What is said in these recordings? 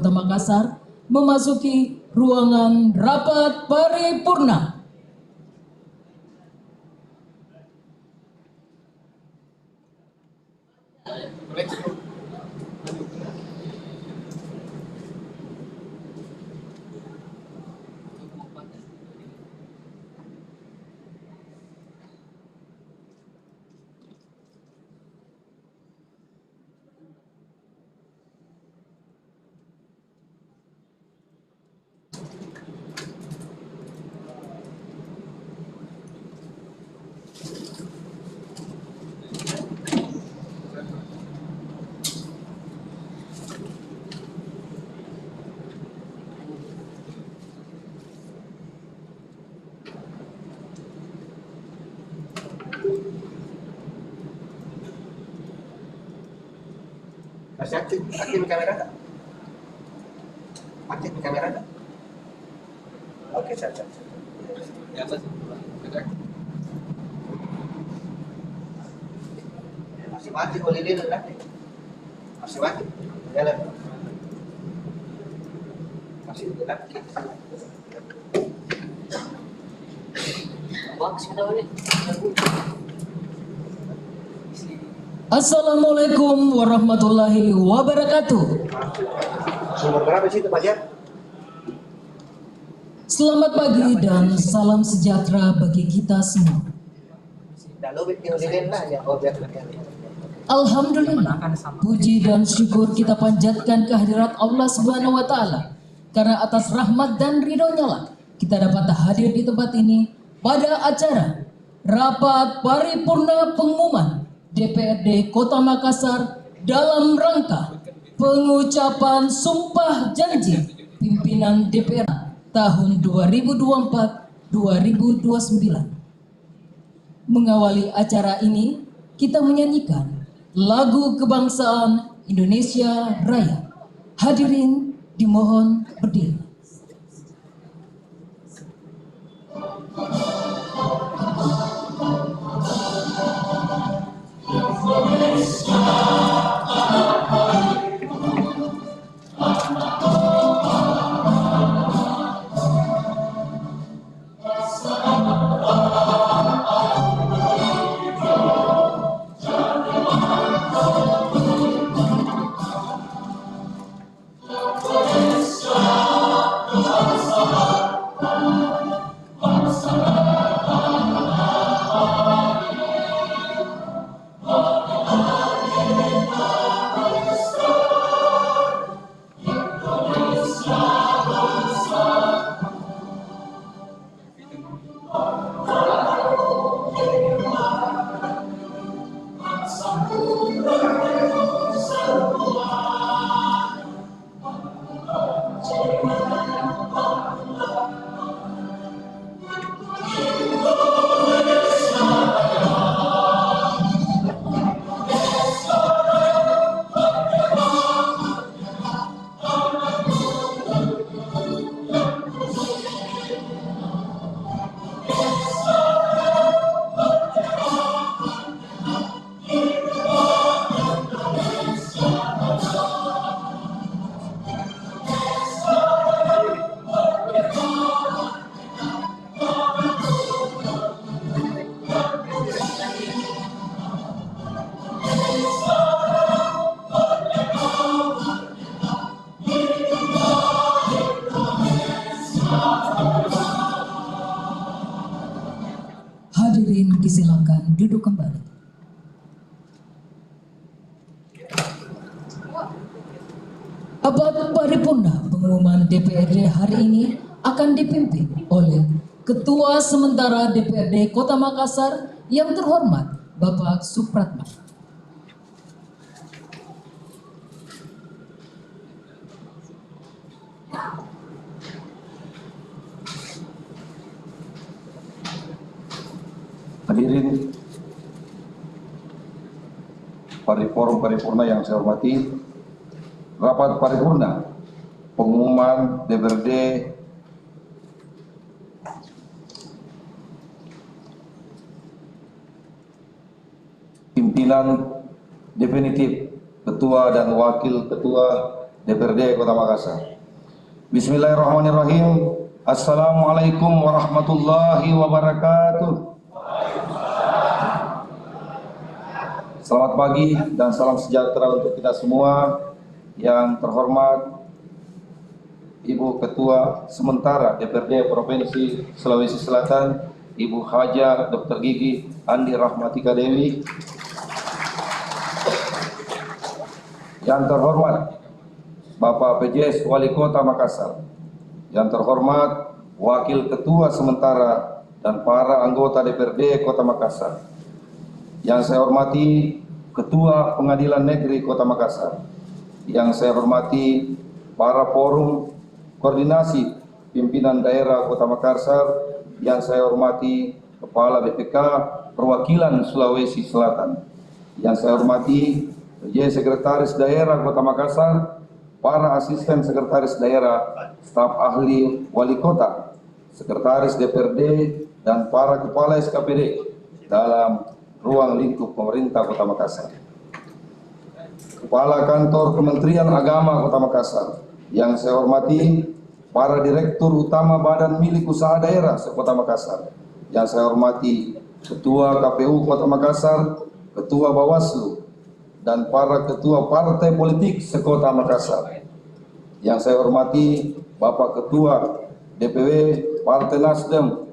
Kota Makassar memasuki ruangan rapat paripurna. Masih aktif kamera tak? Aktif kamera tak? Oke, siap. Di atas. Masih mati holiday nanti. Masih mati. Jalan. Masih gelap. Box kita ini. Assalamualaikum warahmatullahi wabarakatuh. Sumber berapa sih itu Pak Jan? Selamat pagi dan salam sejahtera bagi kita semua. Alhamdulillah, puji dan syukur kita panjatkan kehadirat Allah Subhanahu wa Ta'ala, karena atas rahmat dan ridhonya lah kita dapat hadir di tempat ini pada acara rapat paripurna pengumuman DPRD Kota Makassar dalam rangka pengucapan sumpah janji pimpinan DPR tahun 2024-2029. Mengawali acara ini, kita menyanyikan lagu kebangsaan Indonesia Raya. Hadirin dimohon berdiri. Hadirin disilakan duduk kembali. Rapat paripurna pengumuman DPRD hari ini akan dipimpin oleh Ketua Sementara DPRD Kota Makassar yang terhormat Bapak Supratman. Hadirin forum paripurna yang saya hormati, rapat paripurna pengumuman DPRD pimpinan definitif Ketua dan Wakil Ketua DPRD Kota Makassar. Bismillahirrahmanirrahim. Assalamualaikum warahmatullahi wabarakatuh. Selamat pagi dan salam sejahtera untuk kita semua. Yang terhormat Ibu Ketua Sementara DPRD Provinsi Sulawesi Selatan, Ibu Haja Dr. Gigi Andi Rahmatika Dewi. Yang terhormat Bapak PJS Wali Kota Makassar. Yang terhormat Wakil Ketua Sementara dan para anggota DPRD Kota Makassar. Yang saya hormati Ketua Pengadilan Negeri Kota Makassar. Yang saya hormati para forum koordinasi pimpinan daerah Kota Makassar, yang saya hormati Kepala BPK Perwakilan Sulawesi Selatan, yang saya hormati PJ Sekretaris Daerah Kota Makassar, para asisten sekretaris daerah, staf ahli wali kota, sekretaris DPRD, dan para kepala SKPD dalam ruang lingkup pemerintah Kota Makassar. Kepala Kantor Kementerian Agama Kota Makassar, yang saya hormati para Direktur Utama Badan Milik Usaha Daerah Kota Makassar, yang saya hormati Ketua KPU Kota Makassar, Ketua Bawaslu, dan para Ketua Partai Politik Sekota Makassar. Yang saya hormati Bapak Ketua DPW Partai Nasdem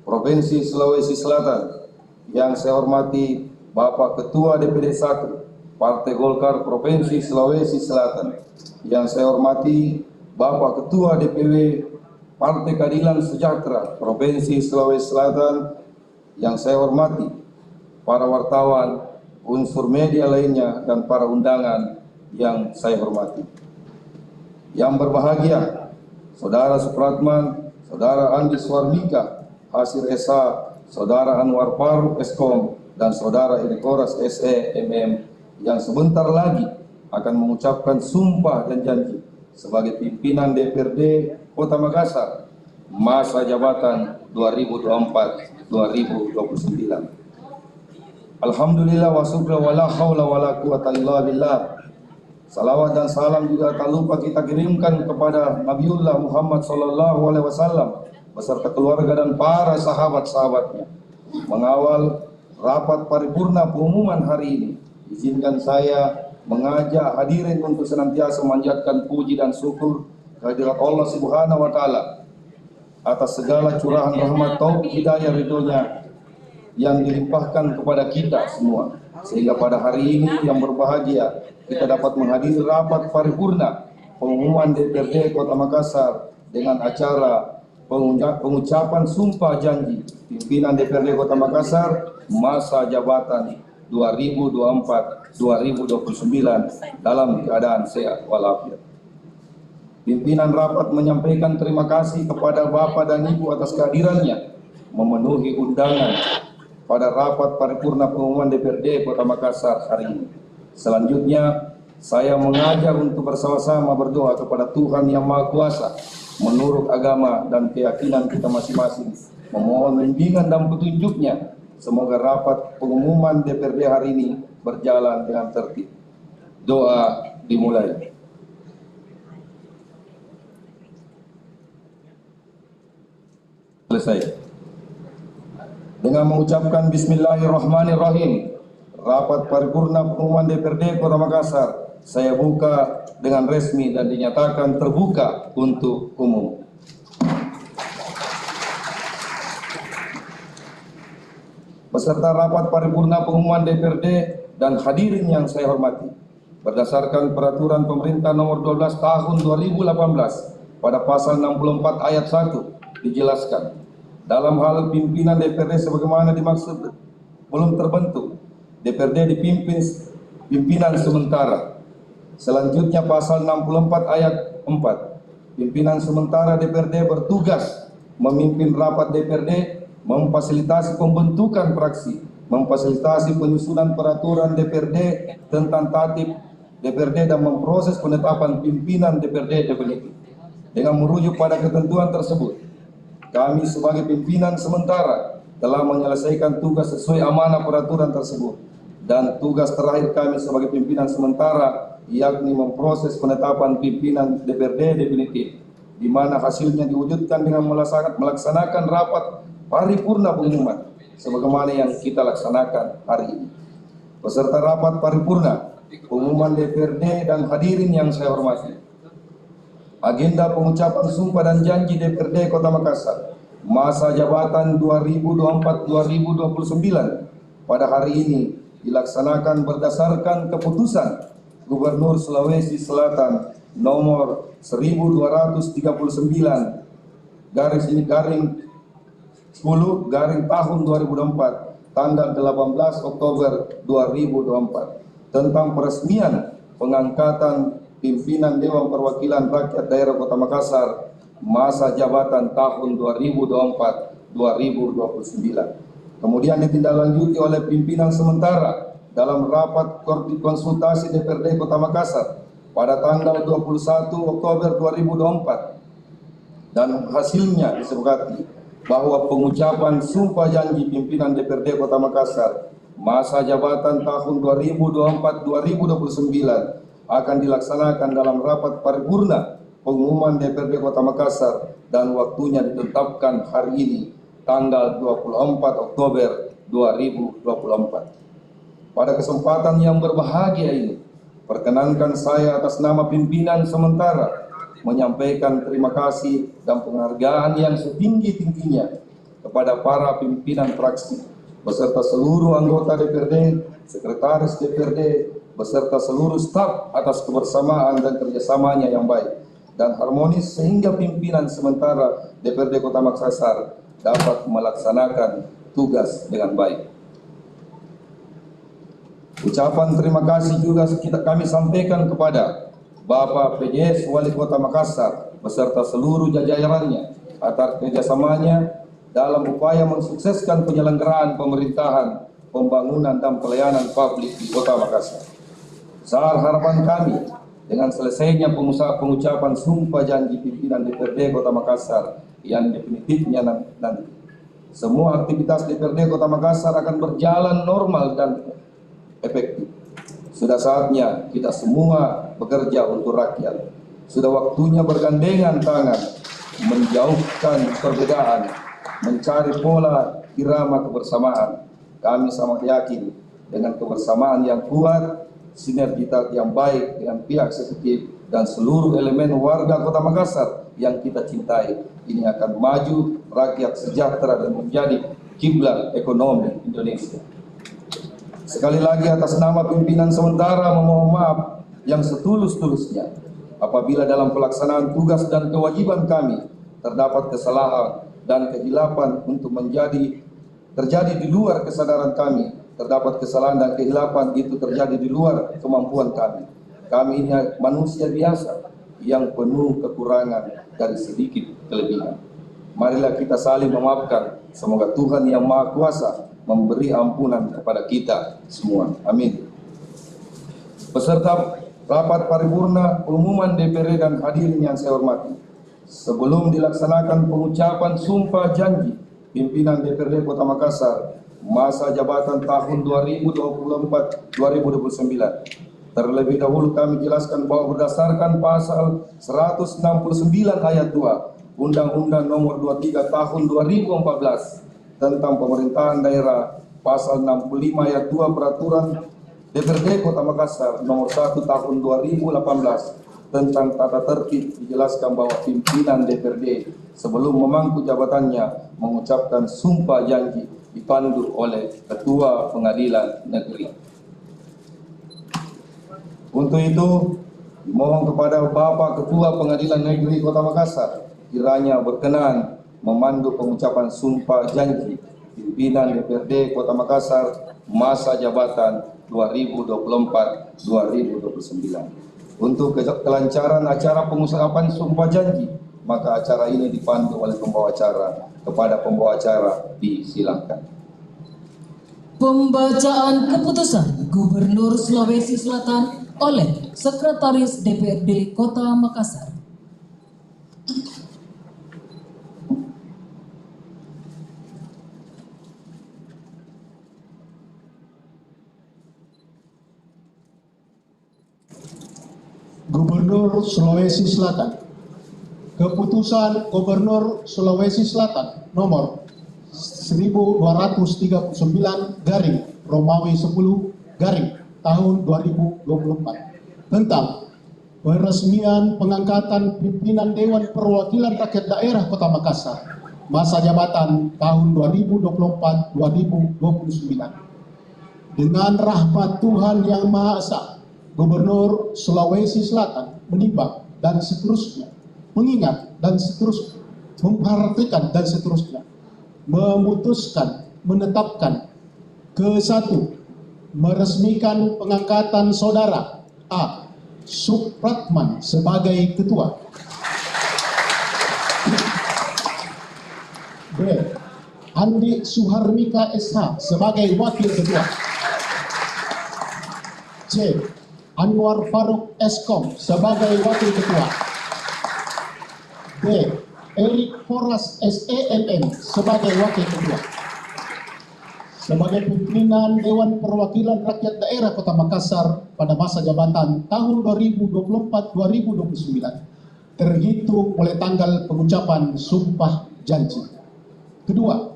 Provinsi Sulawesi Selatan, yang saya hormati Bapak Ketua DPD 1 Partai Golkar Provinsi Sulawesi Selatan, yang saya hormati Bapak Ketua DPW Partai Keadilan Sejahtera Provinsi Sulawesi Selatan, yang saya hormati para wartawan, unsur media lainnya, dan para undangan yang saya hormati. Yang berbahagia, Saudara Supratman, Saudara Andi Swarmika, Hasir Esa, Saudara Anwar Faruk Eskom, dan Saudara Edikoras SE MM, yang sebentar lagi akan mengucapkan sumpah dan janji sebagai pimpinan DPRD Kota Makassar masa jabatan 2024-2029. Alhamdulillah wa syukra wa la haula wa la quwata illa billah. Salawat dan salam juga tak lupa kita kirimkan kepada Nabiullah Muhammad sallallahu alaihi wasallam beserta keluarga dan para sahabat-sahabatnya. Mengawal rapat paripurna pengumuman hari ini, izinkan saya mengajak hadirin untuk senantiasa memanjatkan puji dan syukur kehadirat Allah Subhanahu wa taala atas segala curahan rahmat taufik hidayah ridhonya yang dilimpahkan kepada kita semua, sehingga pada hari ini yang berbahagia kita dapat menghadiri rapat paripurna pengumuman DPRD Kota Makassar dengan acara pengucapan sumpah janji pimpinan DPRD Kota Makassar masa jabatan 2024-2029 dalam keadaan sehat walafiat. Pimpinan rapat menyampaikan terima kasih kepada Bapak dan Ibu atas kehadirannya memenuhi undangan pada rapat paripurna pengumuman DPRD Kota Makassar hari ini. Selanjutnya, saya mengajak untuk bersama-sama berdoa kepada Tuhan Yang Maha Kuasa menurut agama dan keyakinan kita masing-masing, memohon bimbingan dan petunjuknya. Semoga rapat pengumuman DPRD hari ini berjalan dengan tertib. Doa dimulai. Selesai. Dengan mengucapkan Bismillahirrahmanirrahim, rapat paripurna pengumuman DPRD Kota Makassar saya buka dengan resmi dan dinyatakan terbuka untuk umum. Beserta rapat paripurna pengumuman DPRD dan hadirin yang saya hormati, berdasarkan peraturan pemerintah nomor 12 tahun 2018 pada pasal 64 ayat 1 dijelaskan, dalam hal pimpinan DPRD sebagaimana dimaksud belum terbentuk, DPRD dipimpin pimpinan sementara. Selanjutnya pasal 64 ayat 4, pimpinan sementara DPRD bertugas memimpin rapat DPRD, memfasilitasi pembentukan fraksi, memfasilitasi penyusunan peraturan DPRD tentang tatip DPRD dan memproses penetapan pimpinan DPRD definitif. Dengan merujuk pada ketentuan tersebut, kami sebagai pimpinan sementara telah menyelesaikan tugas sesuai amanah peraturan tersebut, dan tugas terakhir kami sebagai pimpinan sementara yakni memproses penetapan pimpinan DPRD definitif, di mana hasilnya diwujudkan dengan melaksanakan rapat paripurna pengumuman sebagaimana yang kita laksanakan hari ini. Peserta rapat paripurna pengumuman DPRD dan hadirin yang saya hormati, agenda pengucapan sumpah dan janji DPRD Kota Makassar masa jabatan 2024-2029 pada hari ini dilaksanakan berdasarkan keputusan Gubernur Sulawesi Selatan nomor 1239 garis 10 garing tahun 2024 tanggal 18 Oktober 2024 tentang peresmian pengangkatan pimpinan Dewan Perwakilan Rakyat Daerah Kota Makassar masa jabatan tahun 2024-2029. Kemudian ditindaklanjuti oleh pimpinan sementara dalam rapat konsultasi DPRD Kota Makassar pada tanggal 21 Oktober 2024 dan hasilnya disepakati bahwa pengucapan sumpah janji pimpinan DPRD Kota Makassar masa jabatan tahun 2024-2029 akan dilaksanakan dalam rapat paripurna pengumuman DPRD Kota Makassar dan waktunya ditetapkan hari ini tanggal 24 Oktober 2024. Pada kesempatan yang berbahagia ini, perkenankan saya atas nama pimpinan sementara menyampaikan terima kasih dan penghargaan yang setinggi-tingginya kepada para pimpinan fraksi beserta seluruh anggota DPRD, sekretaris DPRD, beserta seluruh staf atas kebersamaan dan kerjasamanya yang baik dan harmonis sehingga pimpinan sementara DPRD Kota Makassar dapat melaksanakan tugas dengan baik. Ucapan terima kasih juga kami sampaikan kepada Bapak PJS Wali Kota Makassar beserta seluruh jajarannya atas kerjasamanya dalam upaya mensukseskan penyelenggaraan pemerintahan, pembangunan dan pelayanan publik di Kota Makassar. Besar harapan kami dengan selesainya pengucapan sumpah janji pimpinan DPRD Kota Makassar yang definitifnya nanti, semua aktivitas DPRD Kota Makassar akan berjalan normal dan efektif. Sudah saatnya kita semua bekerja untuk rakyat. Sudah waktunya bergandengan tangan, menjauhkan perbedaan, mencari pola irama kebersamaan. Kami sangat yakin dengan kebersamaan yang kuat, sinergitas yang baik dengan pihak eksekutif dan seluruh elemen warga Kota Makassar yang kita cintai, ini akan maju, rakyat sejahtera dan menjadi kiblat ekonomi Indonesia. Sekali lagi atas nama pimpinan sementara memohon maaf yang setulus-tulusnya apabila dalam pelaksanaan tugas dan kewajiban kami terdapat kesalahan dan kehilapan untuk terjadi di luar kesadaran kami, terdapat kesalahan dan kehilapan itu terjadi di luar kemampuan kami. Kami ini manusia biasa yang penuh kekurangan dan sedikit kelebihan. Marilah kita saling memaafkan. Semoga Tuhan yang Maha Kuasa memberi ampunan kepada kita semua. Amin. Peserta rapat paripurna pengumuman DPRD dan hadirin yang saya hormati, sebelum dilaksanakan pengucapan sumpah janji pimpinan DPRD Kota Makassar masa jabatan tahun 2024-2029, terlebih dahulu kami jelaskan bahwa berdasarkan pasal 169 ayat 2 Undang-Undang Nomor 23 Tahun 2014 tentang pemerintahan daerah, pasal 65 ayat 2 Peraturan DPRD Kota Makassar Nomor 1 Tahun 2018 tentang tata tertib, dijelaskan bahwa pimpinan DPRD sebelum memangku jabatannya mengucapkan sumpah janji dipandu oleh Ketua Pengadilan Negeri. Untuk itu, mohon kepada Bapak Ketua Pengadilan Negeri Kota Makassar kiranya berkenan memandu pengucapan sumpah janji pimpinan DPRD Kota Makassar masa jabatan 2024-2029. Untuk kelancaran acara pengucapan sumpah janji, maka acara ini dipandu oleh pembawa acara. Kepada pembawa acara disilakan. Pembacaan keputusan Gubernur Sulawesi Selatan oleh Sekretaris DPRD Kota Makassar. Gubernur Sulawesi Selatan. Keputusan Gubernur Sulawesi Selatan nomor 1239 garing Romawi 10 garing tahun 2024 tentang peresmian pengangkatan pimpinan Dewan Perwakilan Rakyat Daerah Kota Makassar masa jabatan tahun 2024-2029. Dengan rahmat Tuhan Yang Maha Esa, Gubernur Sulawesi Selatan menimbang dan seterusnya, mengingat dan seterusnya, memperhatikan dan seterusnya, memutuskan, menetapkan ke satu, meresmikan pengangkatan saudara A. Supratman sebagai ketua. B. Andi Suharmika SH sebagai wakil ketua. C. Anwar Faruk Eskom sebagai wakil ketua. D. Erik Horas SEMM sebagai wakil ketua. Sebagai pimpinan Dewan Perwakilan Rakyat Daerah Kota Makassar pada masa jabatan tahun 2024-2029 terhitung mulai tanggal pengucapan sumpah janji. Kedua,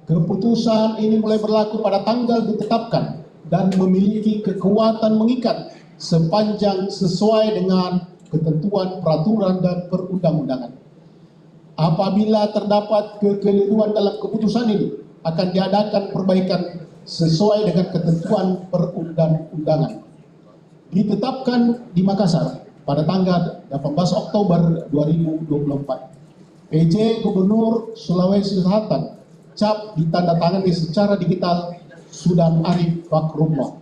keputusan ini mulai berlaku pada tanggal ditetapkan dan memiliki kekuatan mengikat sepanjang sesuai dengan ketentuan peraturan dan perundang-undangan. Apabila terdapat kekeliruan dalam keputusan ini, akan diadakan perbaikan sesuai dengan ketentuan perundang-undangan. Ditetapkan di Makassar pada tanggal 18 Oktober 2024. PJ Gubernur Sulawesi Selatan cap ditandatangani secara digital Sudan Arif Fakrullah.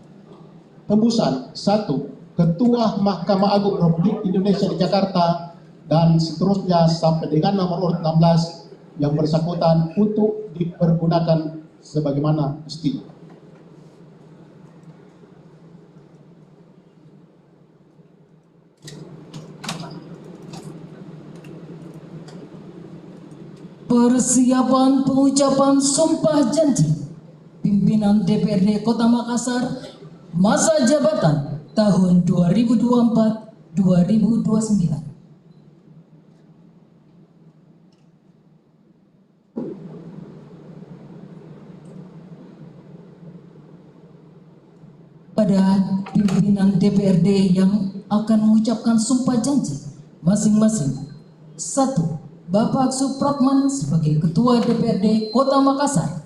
Tembusan 1. Ketua Mahkamah Agung Republik Indonesia di Jakarta dan seterusnya sampai dengan nomor urut 16 yang bersangkutan untuk dipergunakan sebagaimana mestinya. Persiapan pengucapan sumpah janji pimpinan DPRD Kota Makassar masa jabatan tahun 2024-2029. Pada pimpinan DPRD yang akan mengucapkan sumpah janji masing-masing. 1. Bapak Supratman sebagai Ketua DPRD Kota Makassar.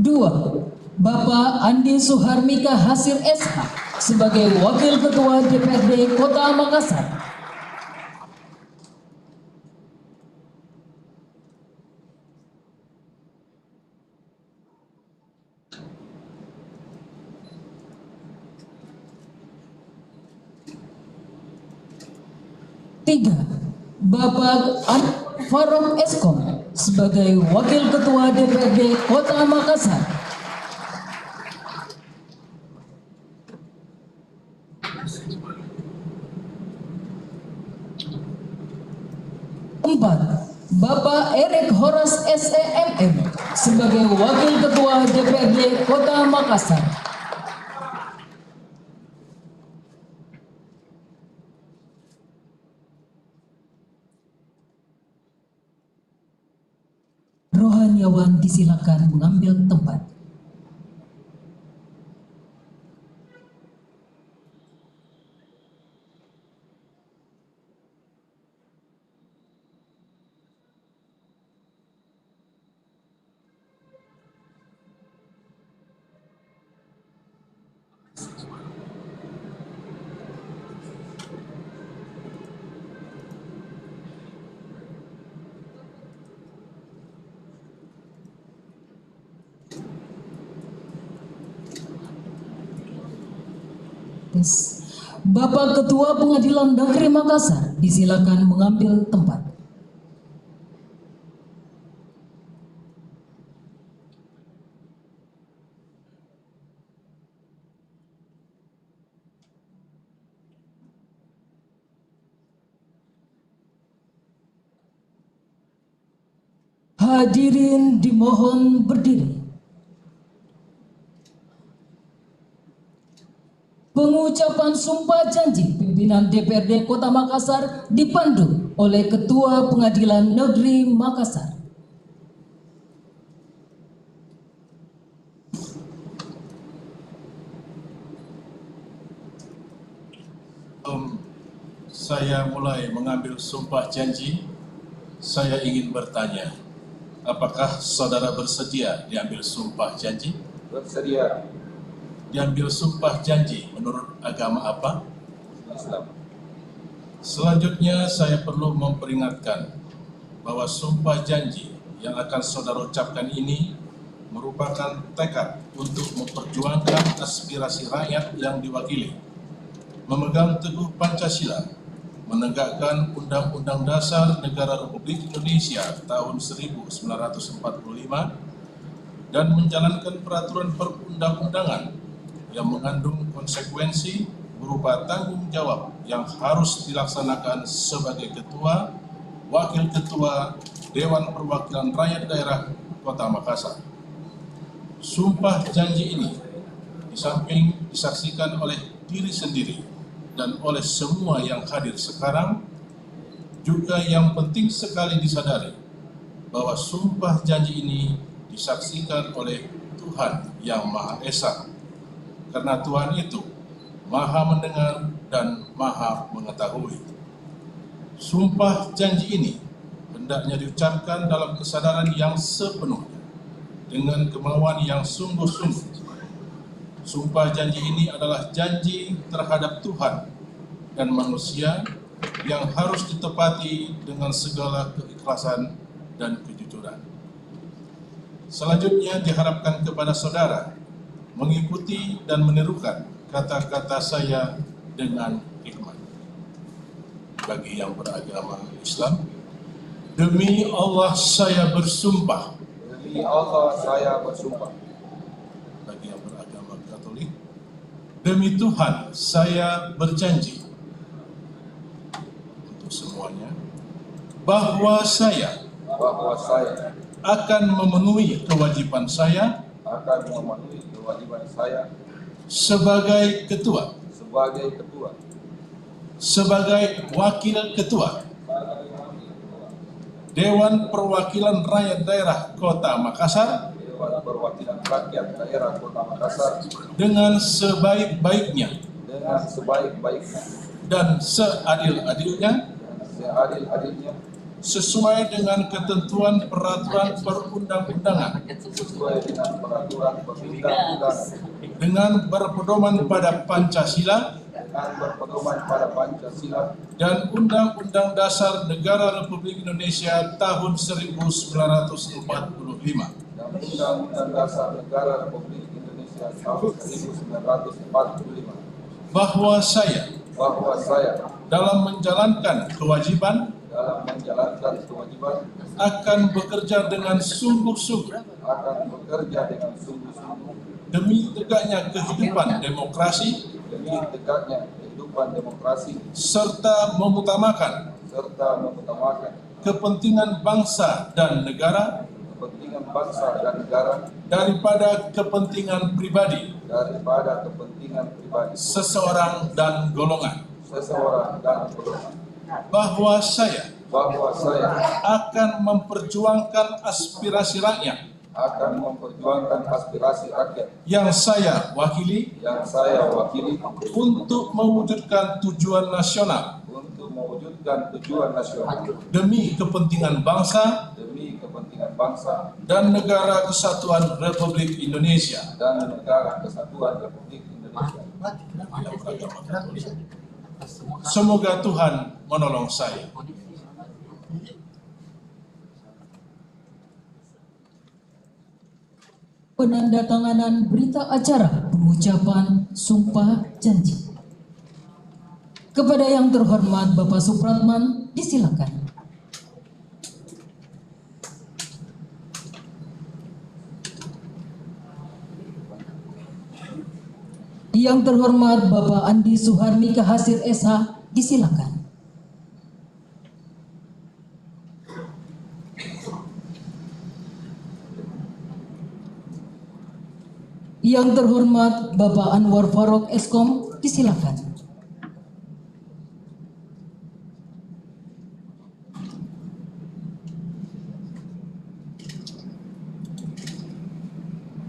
2. Bapak Andi Suharmika Hasil SH sebagai Wakil Ketua DPRD Kota Makassar. 3. Bapak Anwar Faruk Eskom sebagai Wakil Ketua DPRD Kota Makassar. 4. Bapak Erik Horas SEMM sebagai Wakil Ketua DPRD Kota Makassar. 5. Rohaniawan disilakan mengambil tempat. Bapak Ketua Pengadilan Negeri Makassar disilakan mengambil tempat. Hadirin dimohon berdiri. Pengucapan sumpah janji pimpinan DPRD Kota Makassar dipandu oleh Ketua Pengadilan Negeri Makassar. Saya mulai mengambil sumpah janji. Saya ingin bertanya, apakah saudara bersedia diambil sumpah janji? Bersedia. Diambil sumpah janji menurut agama apa? Islam. Selanjutnya saya perlu memperingatkan bahwa sumpah janji yang akan saudara ucapkan ini merupakan tekad untuk memperjuangkan aspirasi rakyat yang diwakili, memegang teguh Pancasila, menegakkan Undang-Undang Dasar Negara Republik Indonesia tahun 1945 dan menjalankan peraturan perundang-undangan yang mengandung konsekuensi berupa tanggung jawab yang harus dilaksanakan sebagai Ketua, Wakil Ketua Dewan Perwakilan Rakyat Daerah Kota Makassar. Sumpah janji ini di samping disaksikan oleh diri sendiri dan oleh semua yang hadir sekarang, juga yang penting sekali disadari bahwa sumpah janji ini disaksikan oleh Tuhan yang Maha Esa, karena Tuhan itu Maha mendengar dan Maha mengetahui. Sumpah janji ini hendaknya diucapkan dalam kesadaran yang sepenuhnya, dengan kemauan yang sungguh-sungguh. Sumpah janji ini adalah janji terhadap Tuhan dan manusia yang harus ditepati dengan segala keikhlasan dan kejujuran. Selanjutnya diharapkan kepada saudara mengikuti dan menirukan kata-kata saya dengan hikmat. Bagi yang beragama Islam, demi Allah saya bersumpah. Demi Allah saya bersumpah. Bagi yang beragama Katolik, demi Tuhan saya berjanji untuk semuanya bahwa saya akan memenuhi kewajiban saya sebagai ketua, sebagai wakil ketua Dewan Perwakilan Rakyat Daerah Kota Makassar dengan sebaik-baiknya dan seadil-adilnya sesuai dengan ketentuan peraturan perundang-undangan dengan berpedoman pada Pancasila dan Undang-Undang Dasar Negara Republik Indonesia tahun 1945 bahwa saya dalam menjalankan kewajiban akan bekerja dengan sungguh-sungguh demi tegaknya kehidupan demokrasi serta mengutamakan kepentingan bangsa dan negara daripada kepentingan pribadi seseorang dan golongan. Bahwa saya akan memperjuangkan aspirasi rakyat yang saya wakili untuk mewujudkan tujuan nasional demi kepentingan bangsa dan negara kesatuan Republik Indonesia. Semoga Tuhan menolong saya. Penandatanganan berita acara pengucapan sumpah janji. Kepada yang terhormat Bapak Supratman, disilakan. Yang terhormat Bapak Andi Suharmi Kahasir SH, disilakan. Yang terhormat Bapak Anwar Faruk Eskom, disilakan.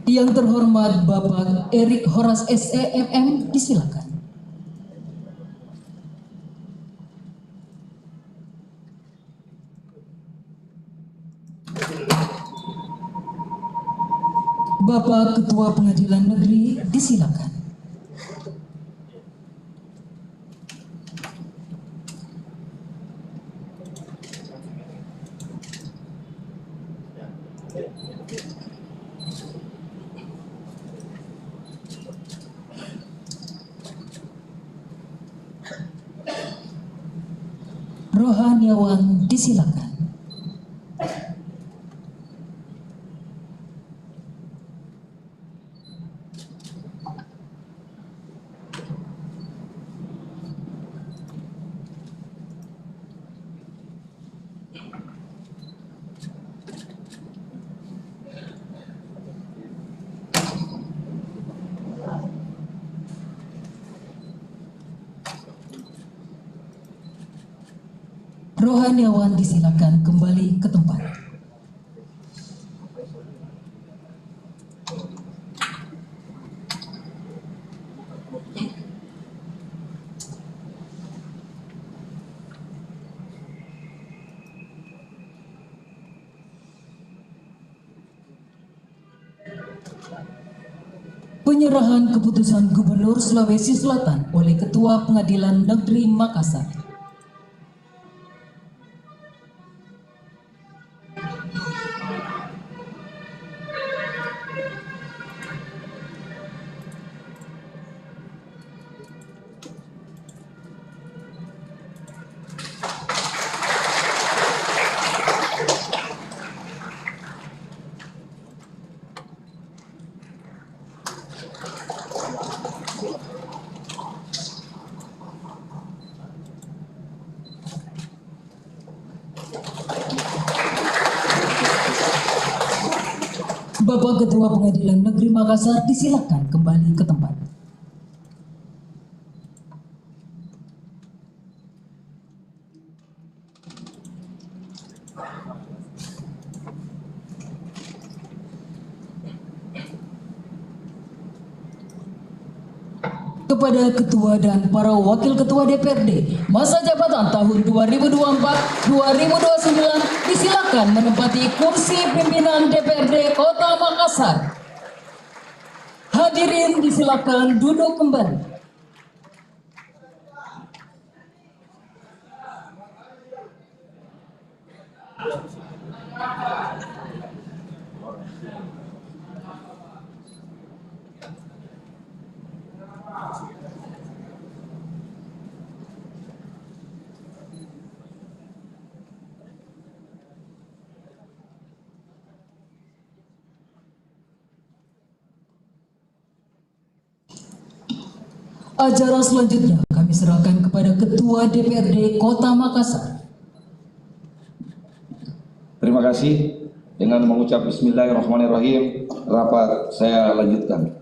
Yang terhormat Bapak Erik Horas SEMM, disilakan. Bapak Ketua Pengadilan Negeri, disilakan. Rohaniawan, disilakan. Rohaniawan, disilakan kembali ke tempat. Penyerahan keputusan Gubernur Sulawesi Selatan oleh Ketua Pengadilan Negeri Makassar. Bapak Ketua Pengadilan Negeri Makassar, disilakan kembali ke tempat. Kepada Ketua dan para Wakil Ketua DPRD masa jabatan tahun 2024-2029 disilakan menempati kursi pimpinan DPRD Kota Makassar. Hadirin disilakan duduk kembali. Acara selanjutnya kami serahkan kepada Ketua DPRD Kota Makassar. Terima kasih. Dengan mengucap Bismillahirrahmanirrahim, rapat saya lanjutkan.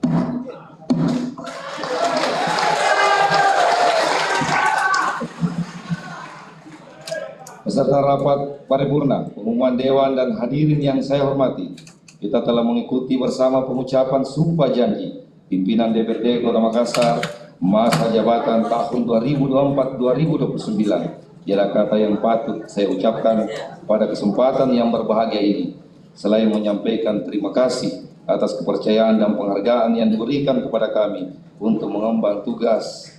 Peserta rapat paripurna, pengumuman dewan dan hadirin yang saya hormati, kita telah mengikuti bersama pengucapan sumpah janji pimpinan DPRD Kota Makassar masa jabatan tahun 2024-2029. Ialah kata yang patut saya ucapkan pada kesempatan yang berbahagia ini, selain menyampaikan terima kasih atas kepercayaan dan penghargaan yang diberikan kepada kami untuk mengemban tugas.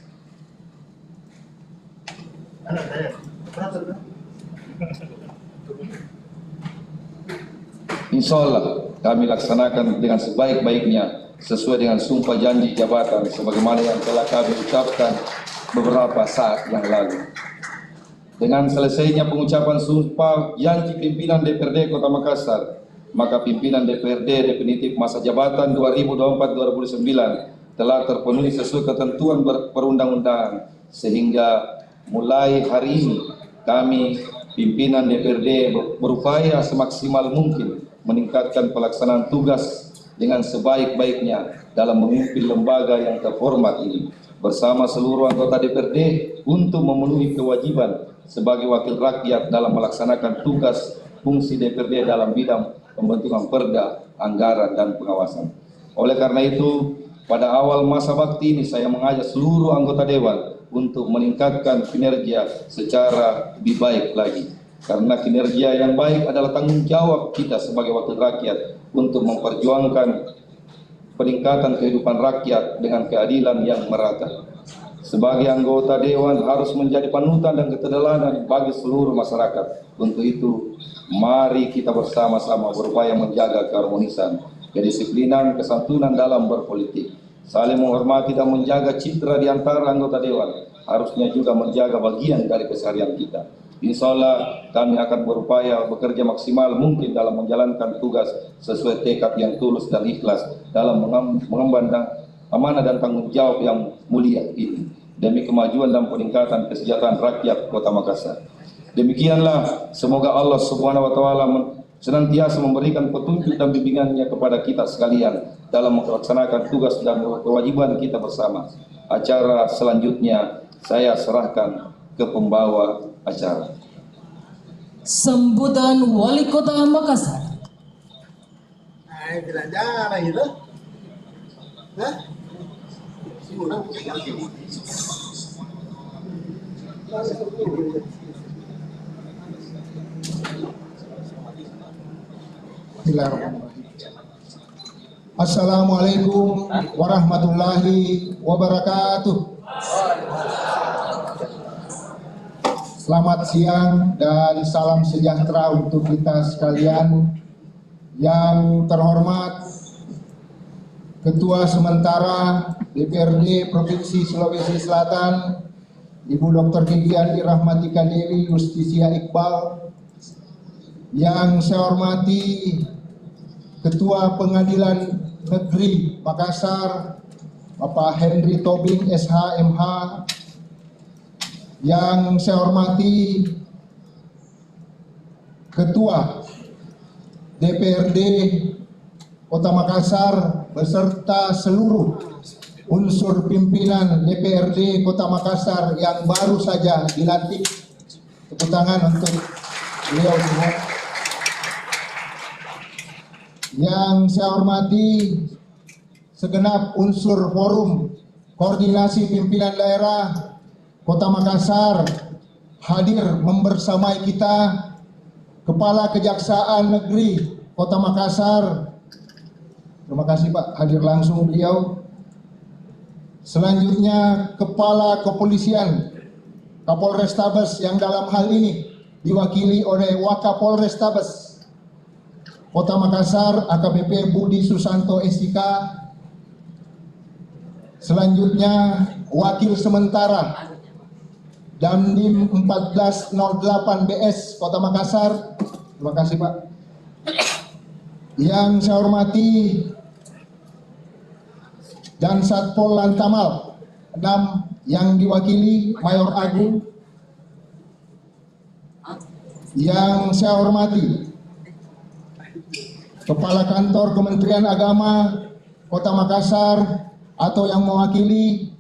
Insya Allah kami laksanakan dengan sebaik-baiknya sesuai dengan sumpah janji jabatan sebagaimana yang telah kami ucapkan beberapa saat yang lalu. Dengan selesainya pengucapan sumpah janji pimpinan DPRD Kota Makassar, maka pimpinan DPRD definitif masa jabatan 2024-2029 telah terpenuhi sesuai ketentuan perundang-undangan, sehingga mulai hari ini kami pimpinan DPRD berupaya semaksimal mungkin meningkatkan pelaksanaan tugas dengan sebaik-baiknya dalam memimpin lembaga yang terhormat ini bersama seluruh anggota DPRD untuk memenuhi kewajiban sebagai wakil rakyat dalam melaksanakan tugas fungsi DPRD dalam bidang pembentukan perda, anggaran, dan pengawasan. Oleh karena itu, pada awal masa bakti ini saya mengajak seluruh anggota Dewan untuk meningkatkan kinerja secara lebih baik lagi. Karena kinerja yang baik adalah tanggung jawab kita sebagai wakil rakyat untuk memperjuangkan peningkatan kehidupan rakyat dengan keadilan yang merata. Sebagai anggota Dewan harus menjadi panutan dan keteladanan bagi seluruh masyarakat. Untuk itu, mari kita bersama-sama berupaya menjaga keharmonisan, kedisiplinan, kesantunan dalam berpolitik, saling menghormati dan menjaga citra di antara anggota Dewan. Harusnya juga menjaga bagian dari keseharian kita. Insya Allah kami akan berupaya bekerja maksimal mungkin dalam menjalankan tugas sesuai tekad yang tulus dan ikhlas dalam mengemban amanah dan tanggung jawab yang mulia ini demi kemajuan dan peningkatan kesejahteraan rakyat Kota Makassar. Demikianlah, semoga Allah Subhanahu wa Ta'ala senantiasa memberikan petunjuk dan bimbingannya kepada kita sekalian dalam melaksanakan tugas dan kewajiban kita bersama. Acara selanjutnya saya serahkan ke pembawa acara. Sambutan Wali Kota Makassar. Jalan-jalan gitu. Hah? Assalamualaikum warahmatullahi wabarakatuh. Selamat siang dan salam sejahtera untuk kita sekalian. Yang terhormat Ketua Sementara DPRD Provinsi Sulawesi Selatan, Ibu Dr. Gigian Irahmatika Dewi Justisia Iqbal. Yang saya hormati Ketua Pengadilan Negeri Makassar, Bapak Henry Tobing SH MH. Yang saya hormati Ketua DPRD Kota Makassar beserta seluruh unsur pimpinan DPRD Kota Makassar yang baru saja dilantik. Tepuk tangan untuk beliau semua. Yang saya hormati segenap unsur forum koordinasi pimpinan daerah Kota Makassar, hadir membersamai kita Kepala Kejaksaan Negeri Kota Makassar. Terima kasih Pak, hadir langsung beliau. Selanjutnya Kepala Kepolisian Kapolrestabes yang dalam hal ini diwakili oleh Wakapolrestabes Kota Makassar AKBP Budi Susanto SIK. Selanjutnya Wakil Sementara Dandim 1408 BS Kota Makassar. Terima kasih Pak. Yang saya hormati dan Satpol Lantamal 6 yang diwakili Mayor Agung. Yang saya hormati Kepala Kantor Kementerian Agama Kota Makassar atau yang mewakili.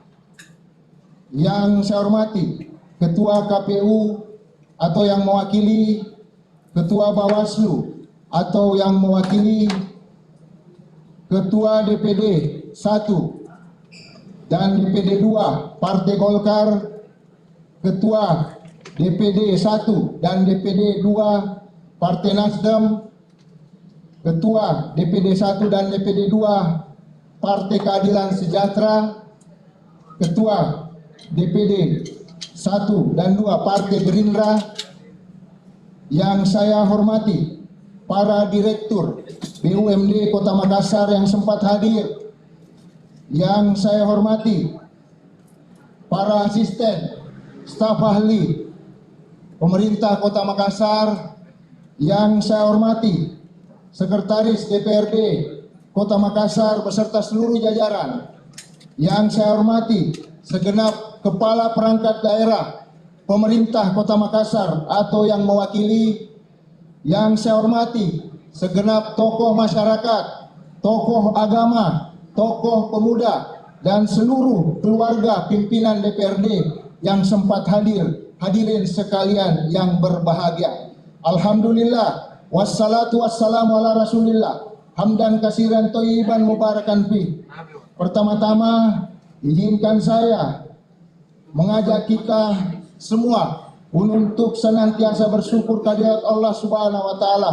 Yang saya hormati Ketua KPU atau yang mewakili, Ketua Bawaslu atau yang mewakili, Ketua DPD 1 dan DPD 2 Partai Golkar, Ketua DPD 1 dan DPD 2 Partai Nasdem, Ketua DPD 1 dan DPD 2 Partai Keadilan Sejahtera, Ketua DPD 1 dan 2 Partai Gerindra. Yang saya hormati para direktur BUMD Kota Makassar yang sempat hadir. Yang saya hormati para asisten staf ahli pemerintah Kota Makassar. Yang saya hormati Sekretaris DPRD Kota Makassar beserta seluruh jajaran. Yang saya hormati segenap kepala perangkat daerah pemerintah Kota Makassar atau yang mewakili. Yang saya hormati segenap tokoh masyarakat, tokoh agama, tokoh pemuda, dan seluruh keluarga pimpinan DPRD yang sempat hadir, hadirin sekalian yang berbahagia. Alhamdulillah, wassalatu wassalamu ala rasulillah, hamdan kasiran thayyiban mubarakan fi. Pertama-tama, izinkan saya mengajak kita semua untuk senantiasa bersyukur kehadirat Allah Subhanahu wa taala,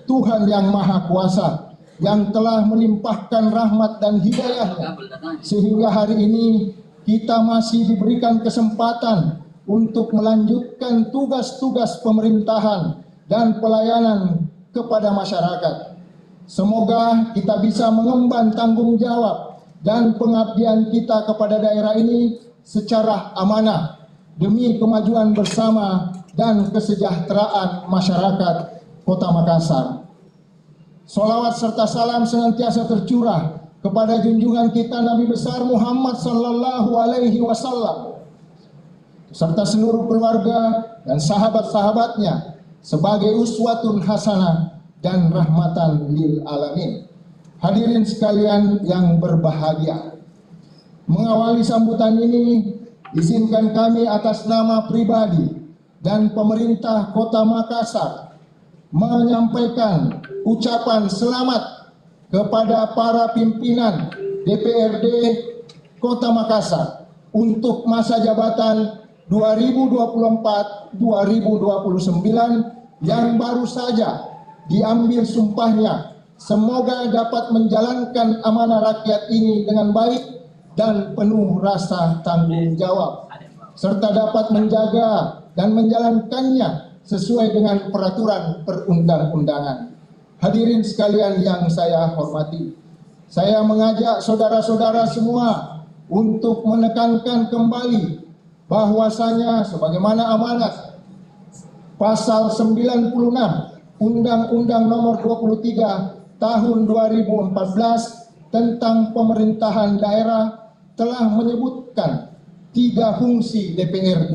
Tuhan yang Maha Kuasa, yang telah melimpahkan rahmat dan hidayahnya sehingga hari ini kita masih diberikan kesempatan untuk melanjutkan tugas-tugas pemerintahan dan pelayanan kepada masyarakat. Semoga kita bisa mengemban tanggung jawab dan pengabdian kita kepada daerah ini secara amanah demi kemajuan bersama dan kesejahteraan masyarakat Kota Makassar. Sholawat serta salam senantiasa tercurah kepada junjungan kita Nabi besar Muhammad sallallahu alaihi wasallam serta seluruh keluarga dan sahabat-sahabatnya sebagai uswatun hasanah dan rahmatan lil alamin. Hadirin sekalian yang berbahagia, mengawali sambutan ini izinkan kami atas nama pribadi dan pemerintah Kota Makassar menyampaikan ucapan selamat kepada para pimpinan DPRD Kota Makassar untuk masa jabatan 2024-2029 yang baru saja diambil sumpahnya. Semoga dapat menjalankan amanah rakyat ini dengan baik dan penuh rasa tanggung jawab, serta dapat menjaga dan menjalankannya sesuai dengan peraturan perundang-undangan. Hadirin sekalian yang saya hormati, saya mengajak saudara-saudara semua untuk menekankan kembali bahwasanya sebagaimana amanat pasal 96 Undang-Undang Nomor 23 Tahun 2014 tentang pemerintahan daerah telah menyebutkan 3 fungsi DPRD,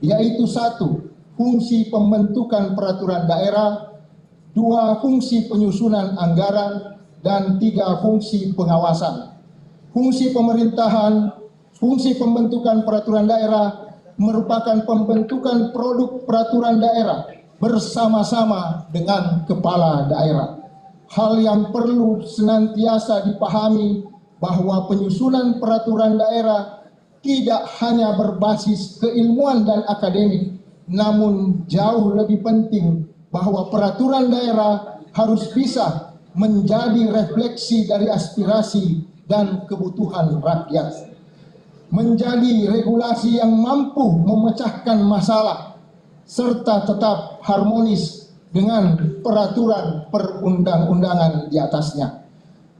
yaitu 1. Fungsi pembentukan peraturan daerah, 2. Fungsi penyusunan anggaran, dan 3. Fungsi pengawasan. Fungsi pemerintahan, fungsi pembentukan peraturan daerah merupakan pembentukan produk peraturan daerah bersama-sama dengan kepala daerah. Hal yang perlu senantiasa dipahami bahwa penyusunan peraturan daerah tidak hanya berbasis keilmuan dan akademik, namun jauh lebih penting bahwa peraturan daerah harus bisa menjadi refleksi dari aspirasi dan kebutuhan rakyat, menjadi regulasi yang mampu memecahkan masalah serta tetap harmonis dengan peraturan perundang-undangan di atasnya.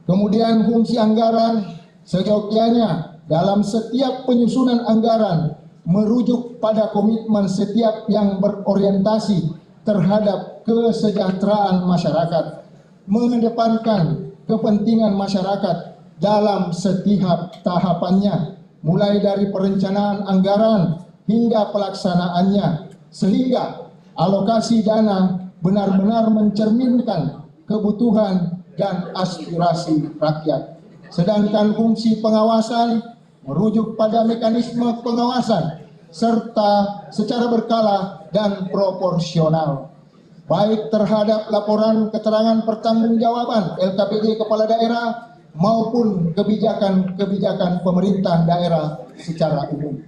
Kemudian fungsi anggaran seyogyanya dalam setiap penyusunan anggaran merujuk pada komitmen setiap yang berorientasi terhadap kesejahteraan masyarakat, mengedepankan kepentingan masyarakat dalam setiap tahapannya, mulai dari perencanaan anggaran hingga pelaksanaannya, sehingga alokasi dana benar-benar mencerminkan kebutuhan dan aspirasi rakyat. Sedangkan fungsi pengawasan merujuk pada mekanisme pengawasan serta secara berkala dan proporsional, baik terhadap laporan keterangan pertanggungjawaban LKPD kepala daerah maupun kebijakan-kebijakan pemerintah daerah secara umum.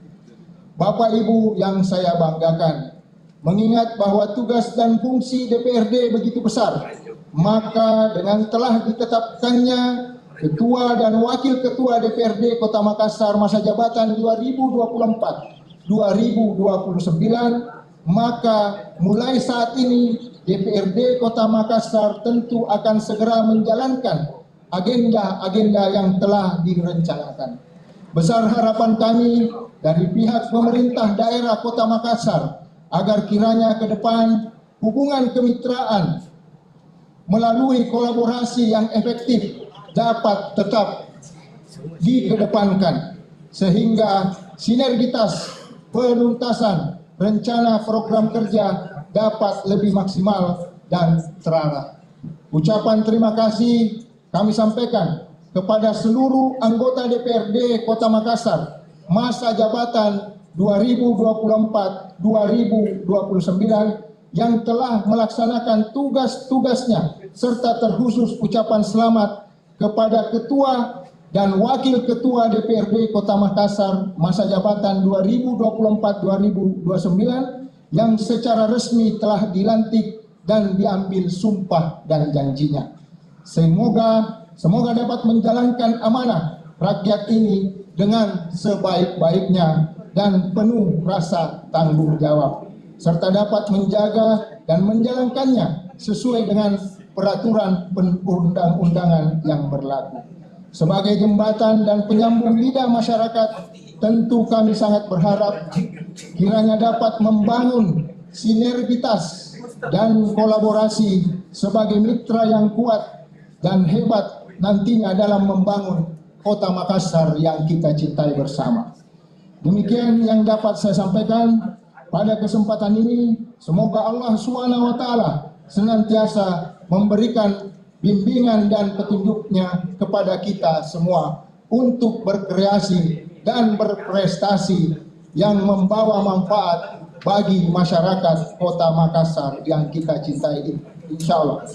Bapak Ibu yang saya banggakan, mengingat bahwa tugas dan fungsi DPRD begitu besar, maka dengan telah ditetapkannya Ketua dan Wakil Ketua DPRD Kota Makassar masa jabatan 2024-2029, maka mulai saat ini DPRD Kota Makassar tentu akan segera menjalankan agenda-agenda yang telah direncanakan. Besar harapan kami dari pihak pemerintah daerah Kota Makassar agar kiranya ke depan hubungan kemitraan melalui kolaborasi yang efektif dapat tetap dikedepankan, sehingga sinergitas penuntasan rencana program kerja dapat lebih maksimal dan terarah. Ucapan terima kasih kami sampaikan kepada seluruh anggota DPRD Kota Makassar masa jabatan 2024-2029 yang telah melaksanakan tugas-tugasnya serta terkhusus ucapan selamat kepada Ketua dan Wakil Ketua DPRD Kota Makassar masa jabatan 2024-2029 yang secara resmi telah dilantik dan diambil sumpah dan janjinya. Semoga dapat menjalankan amanah rakyat ini dengan sebaik-baiknya dan penuh rasa tanggung jawab, serta dapat menjaga dan menjalankannya sesuai dengan peraturan perundang-undangan yang berlaku. Sebagai jembatan dan penyambung lidah masyarakat, tentu kami sangat berharap kiranya dapat membangun sinergitas dan kolaborasi sebagai mitra yang kuat dan hebat nantinya dalam membangun Kota Makassar yang kita cintai bersama. Demikian yang dapat saya sampaikan pada kesempatan ini. Semoga Allah SWT senantiasa memberikan bimbingan dan petunjuknya kepada kita semua untuk berkreasi dan berprestasi yang membawa manfaat bagi masyarakat Kota Makassar yang kita cintai, insya Allah.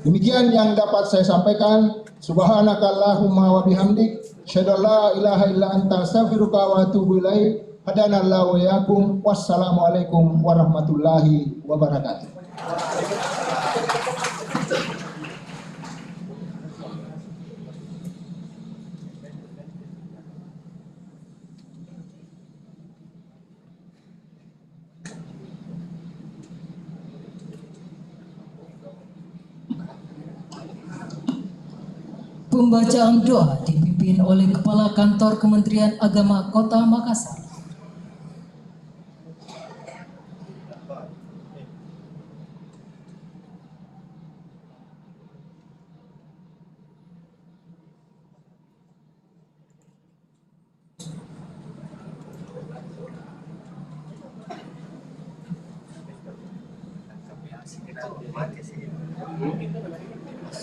Demikian yang dapat saya sampaikan. Subhanakallahumma wa bihamdik, syada la ilaha illa anta astaghfiruka wa atubu ilaik. Hadanallahu wa iyyakum. Wassalamualaikum warahmatullahi wabarakatuh. Pembacaan doa dipimpin oleh Kepala Kantor Kementerian Agama Kota Makassar.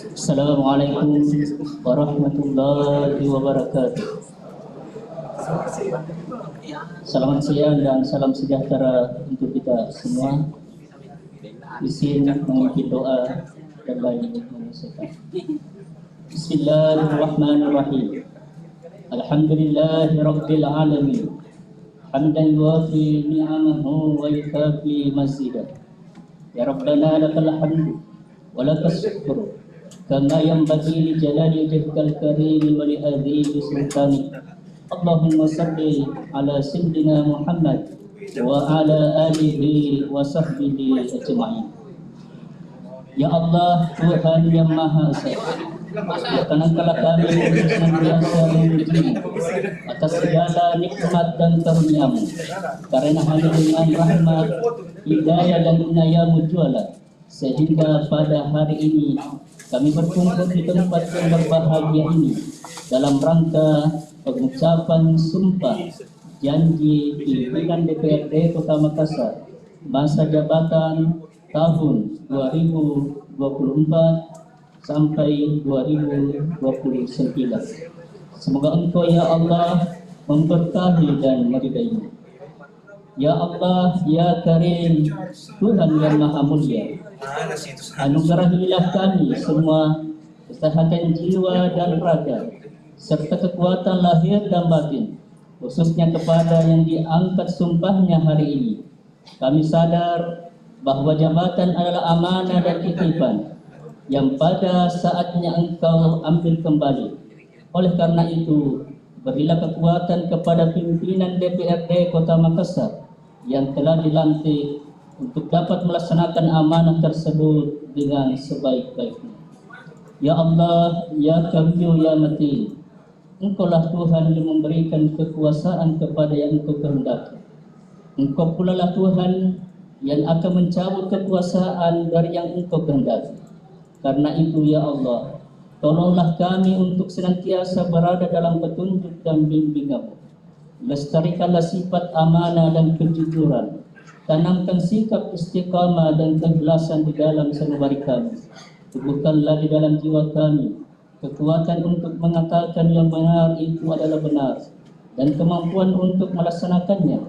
Assalamualaikum warahmatullahi wabarakatuh. Selamat siang dan salam sejahtera untuk kita semua. Izin memimpin doa dan lain mengucapkan. Bismillahirrahmanirrahim. Alhamdulillahirabbil alamin. Hamdan yuwafi ni'amahu wa yukafi mazidah. Ya Rabbana lakal hamdu wa lakas syukru kama yanbaghi li jalali wajhikal karim wa li adhimi sultanik. Allahumma salli ala sayyidina Muhammad wa ala alihi wa sahbihi ajma'in. Ya Allah, Tuhan yang Maha Esa, kenangkanlah kami untuk senantiasa memuji atas segala nikmat dan karunia-Mu, karena hanya dengan rahmat, hidayah dan inayah-Mu jualah sehingga pada hari ini kami berkumpul di tempat yang berbahagia ini dalam rangka pengucapan sumpah janji pimpinan DPRD Kota Makassar masa jabatan tahun 2024 sampai 2029. Semoga Engkau ya Allah memberkahi dan meridainya. Ya Allah, ya Karim, Tuhan yang Maha Mulia, anugerahilah kami semua kesehatan jiwa dan raga serta kekuatan lahir dan batin, khususnya kepada yang diangkat sumpahnya hari ini. Kami sadar bahwa jabatan adalah amanah dan titipan yang pada saatnya Engkau ambil kembali. Oleh karena itu, berilah kekuatan kepada pimpinan DPRD Kota Makassar yang telah dilantik untuk dapat melaksanakan amanah tersebut dengan sebaik-baiknya. Ya Allah, ya Qawiyu, ya Matin, Engkaulah Tuhan yang memberikan kekuasaan kepada yang Engkau kehendaki. Engkau pula lah Tuhan yang akan mencabut kekuasaan dari yang Engkau kehendaki. Karena itu ya Allah, tolonglah kami untuk senantiasa berada dalam petunjuk dan bimbingan-Mu. Lestarikanlah sifat amanah dan kejujuran. Tanamkan sikap istiqamah dan keikhlasan di dalam sanubari kami. Tubuhkanlah di dalam jiwa kami kekuatan untuk mengatakan yang benar itu adalah benar, dan kemampuan untuk melaksanakannya,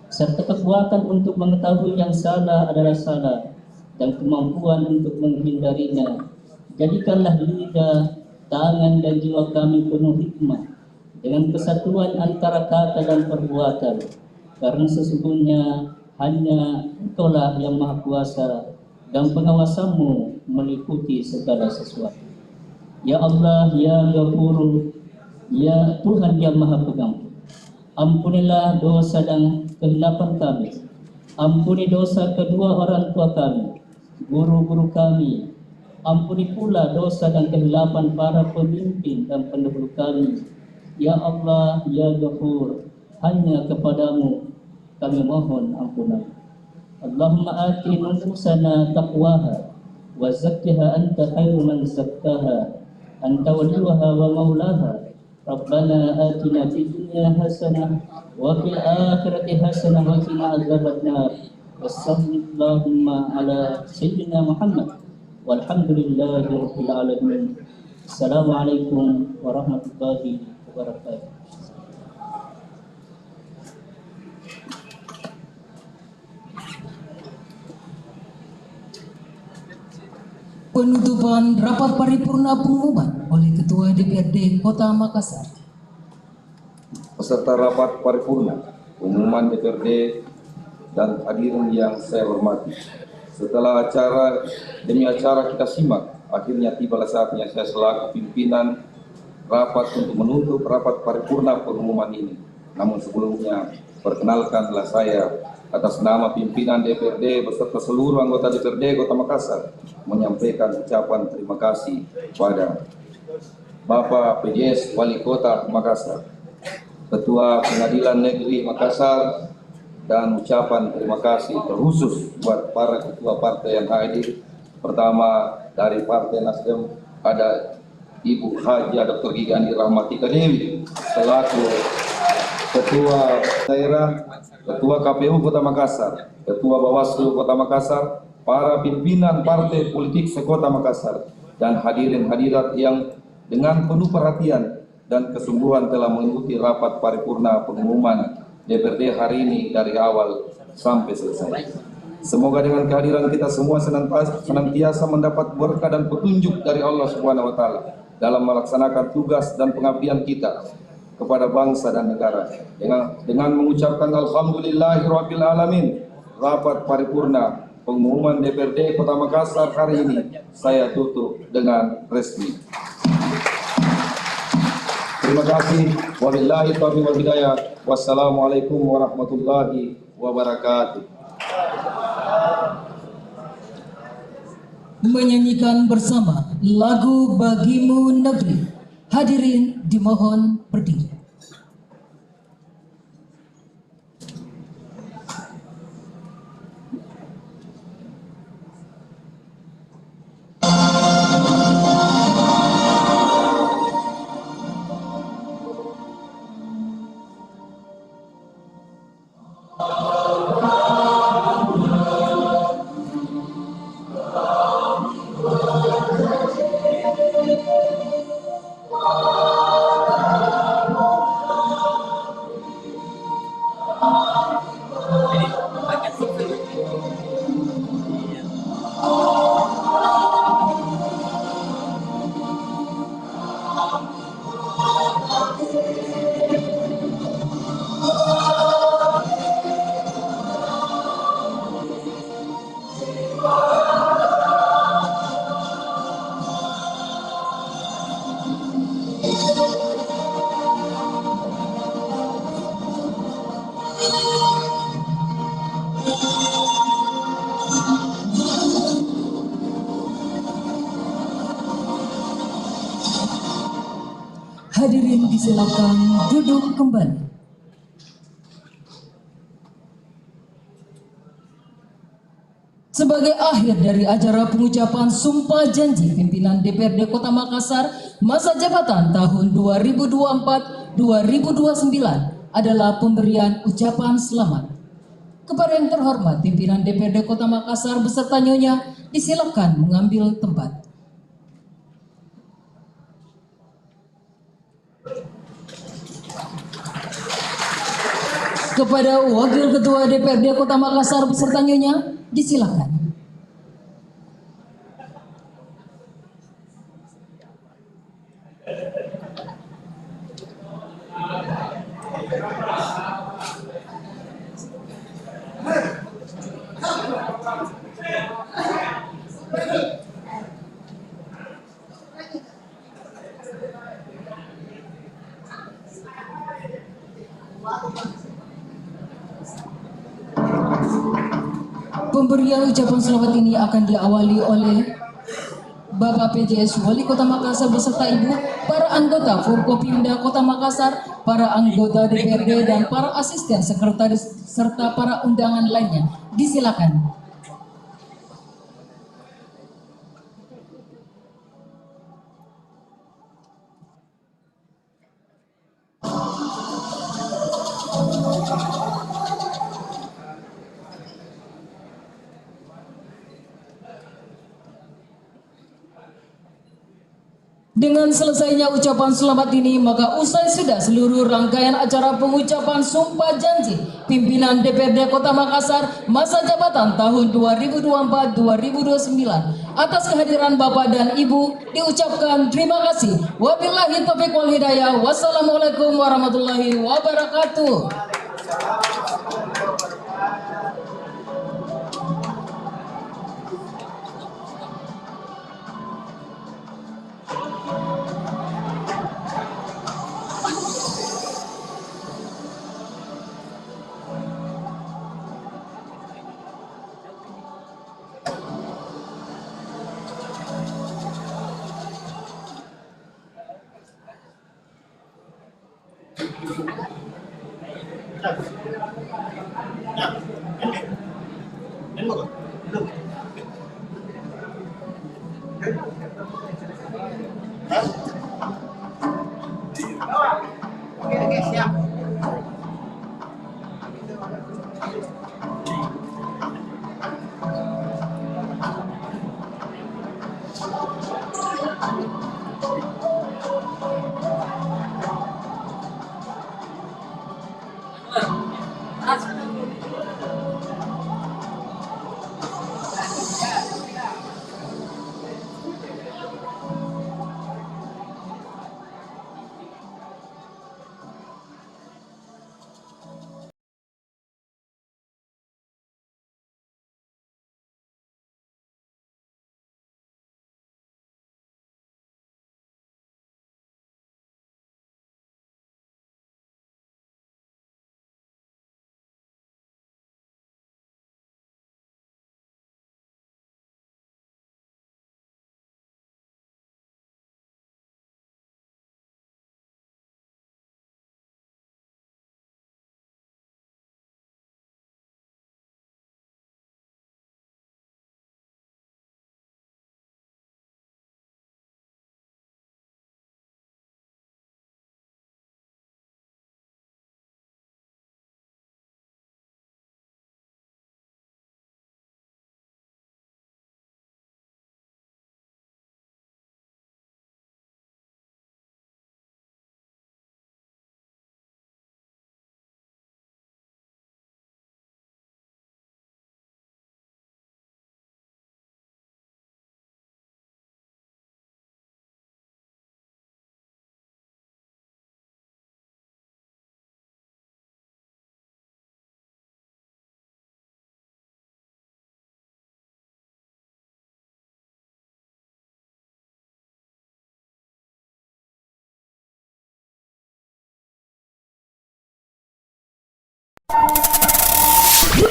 serta kekuatan untuk mengetahui yang salah adalah salah, dan kemampuan untuk menghindarinya. Jadikanlah lidah, tangan, dan jiwa kami penuh hikmah dengan kesatuan antara kata dan perbuatan, karena sesungguhnya hanya Engkaulah yang Maha Kuasa dan pengawasanmu meliputi segala sesuatu. Ya Allah, Ya Ghafur, Ya Tuhan yang Maha Pengampun, ampunilah dosa dan kehilapan kami. Ampuni dosa kedua orang tua kami, guru-guru kami. Ampuni pula dosa dan kehilapan para pemimpin dan pendahulu kami. Ya Allah, Ya Ghafur, hanya kepadamu kami mohon ampunan. Allahumma ati nufusana taqwaha wa zakkiha anta khairu man zakkaha anta waliyuha wa maulaha. Rabbana atina fid dunya hasanah wa fil akhirati hasanah wa qina adzabannar. Wassallallahu ala sayyidina Muhammad walhamdulillahi rabbil alamin. Assalamualaikum warahmatullahi wabarakatuh. Penutupan rapat paripurna pengumuman oleh Ketua DPRD Kota Makassar. Peserta rapat paripurna pengumuman DPRD dan hadirin yang saya hormati. Setelah acara demi acara kita simak, akhirnya tibalah saatnya saya selaku pimpinan rapat untuk menutup rapat paripurna pengumuman ini. Namun sebelumnya, perkenalkanlah saya atas nama pimpinan DPRD beserta seluruh anggota DPRD Kota Makassar menyampaikan ucapan terima kasih kepada Bapak PJS Wali Kota Makassar, Ketua Pengadilan Negeri Makassar, dan ucapan terima kasih terkhusus buat para ketua partai yang hadir. Pertama dari Partai Nasdem ada Ibu Haja Dr. Gigi Andi Rahmatika Dewi selaku Ketua Daerah, Ketua KPU Kota Makassar, Ketua Bawaslu Kota Makassar, para pimpinan partai politik sekota Makassar, dan hadirin hadirat yang dengan penuh perhatian dan kesungguhan telah mengikuti rapat paripurna pengumuman DPRD hari ini dari awal sampai selesai. Semoga dengan kehadiran kita semua senantiasa mendapat berkah dan petunjuk dari Allah Subhanahu wa Ta'ala dalam melaksanakan tugas dan pengabdian kita kepada bangsa dan negara. Dengan mengucapkan alhamdulillahirabbil alamin, rapat paripurna pengumuman DPRD Kota Makassar hari ini saya tutup dengan resmi. Terima kasih. Wabillahi taufiq wal hidayah. Wassalamualaikum warahmatullahi wabarakatuh. Menyanyikan bersama lagu Bagimu Negeri. Hadirin dimohon berdiri. Hadirin disilakan duduk kembali. Sebagai akhir dari acara pengucapan Sumpah Janji Pimpinan DPRD Kota Makassar masa jabatan tahun 2024-2029 adalah pemberian ucapan selamat. Kepada yang terhormat Pimpinan DPRD Kota Makassar beserta Nyonya, disilakan mengambil tempat. kepada Wakil Ketua DPRD Kota Makassar beserta Nyonya, disilakan. Pemberian ucapan selamat ini akan diawali oleh Bapak PJS Wali Kota Makassar beserta Ibu, para anggota Forkopimda Kota Makassar, para anggota DPRD dan para asisten sekretaris serta para undangan lainnya. Disilakan. Dengan selesainya ucapan selamat ini, maka usai sudah seluruh rangkaian acara pengucapan sumpah janji pimpinan DPRD Kota Makassar masa jabatan tahun 2024-2029. Atas kehadiran Bapak dan Ibu diucapkan terima kasih. Wabillahi taufiq wal hidayah. Wassalamualaikum warahmatullahi wabarakatuh. Oke, siap.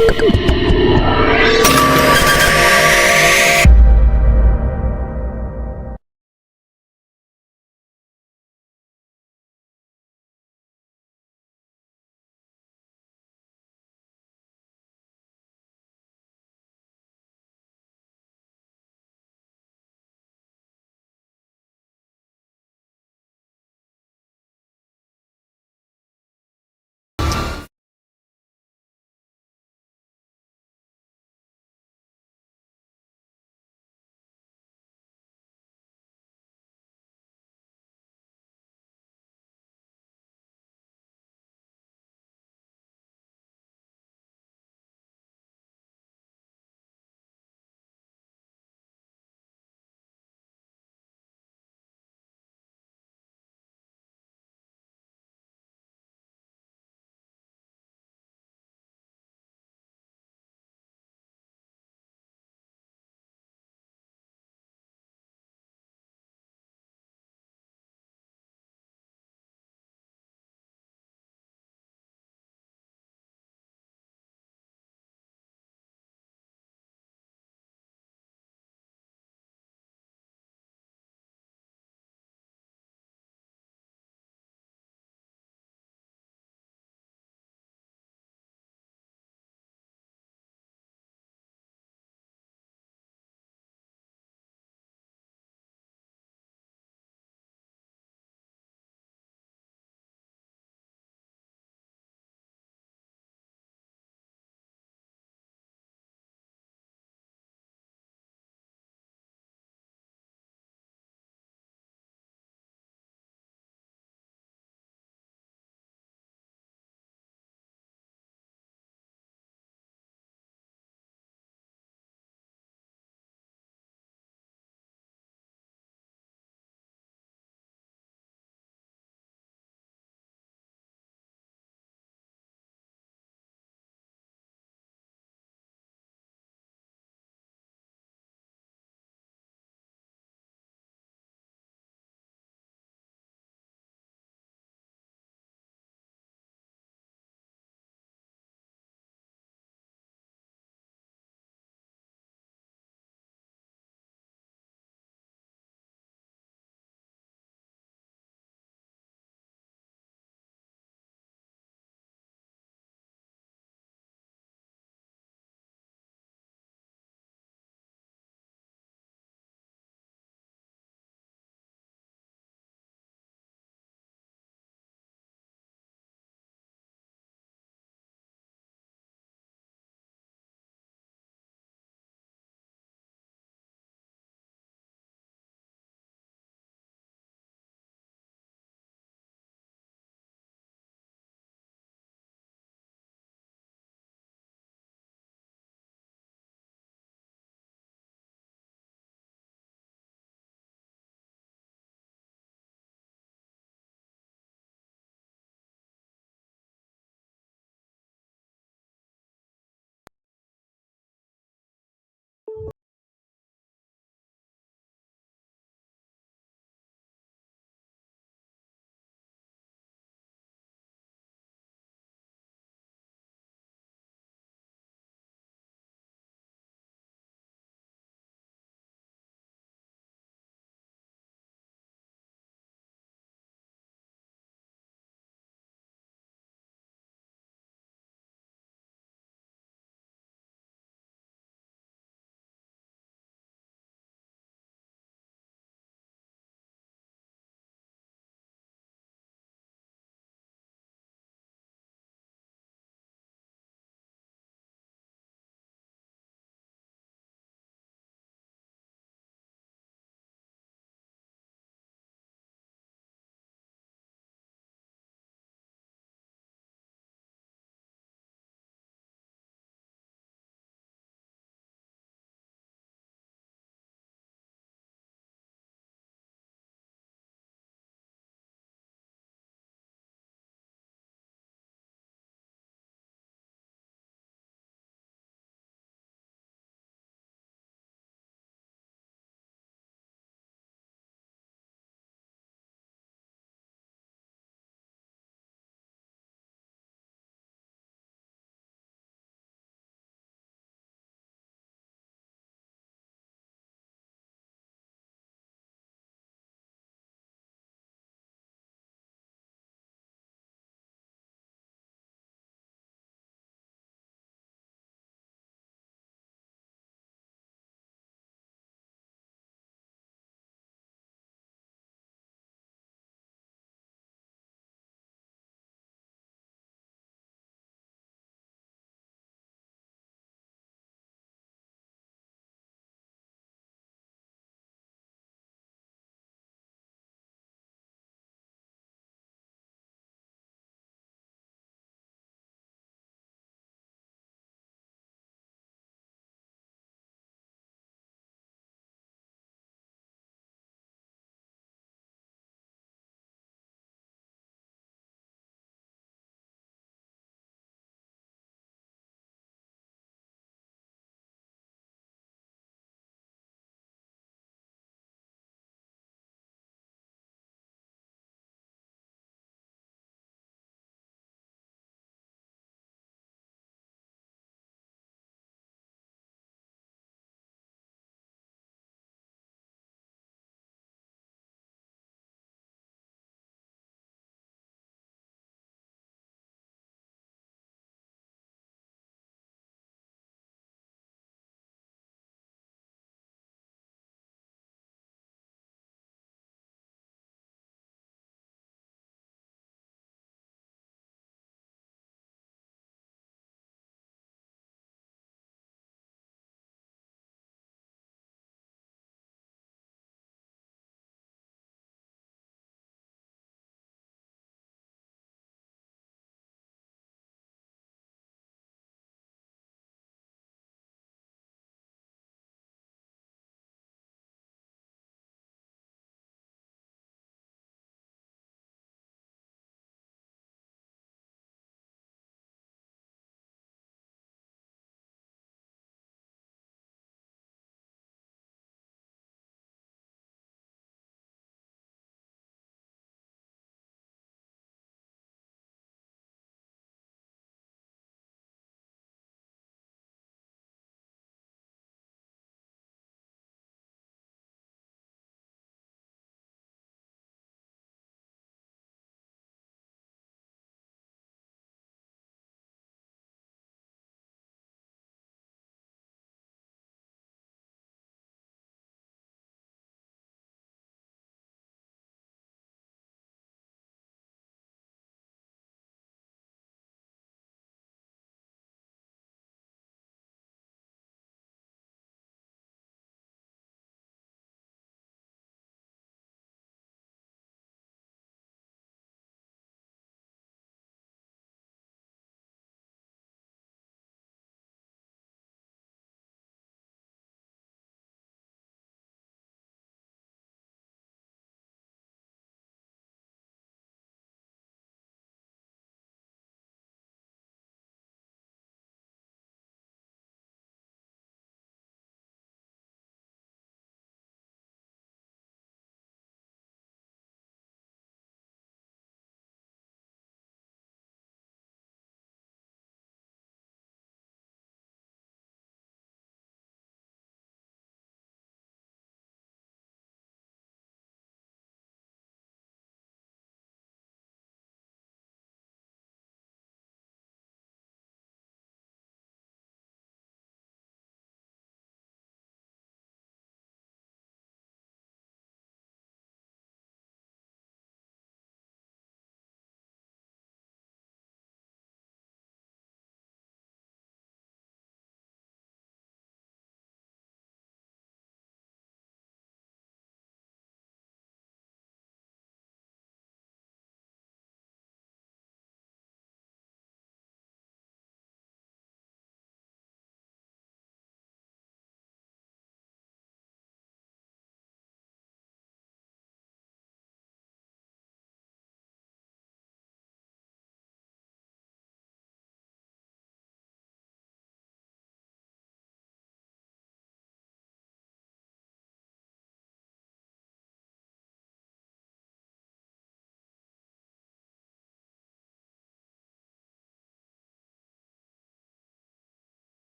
Thank you.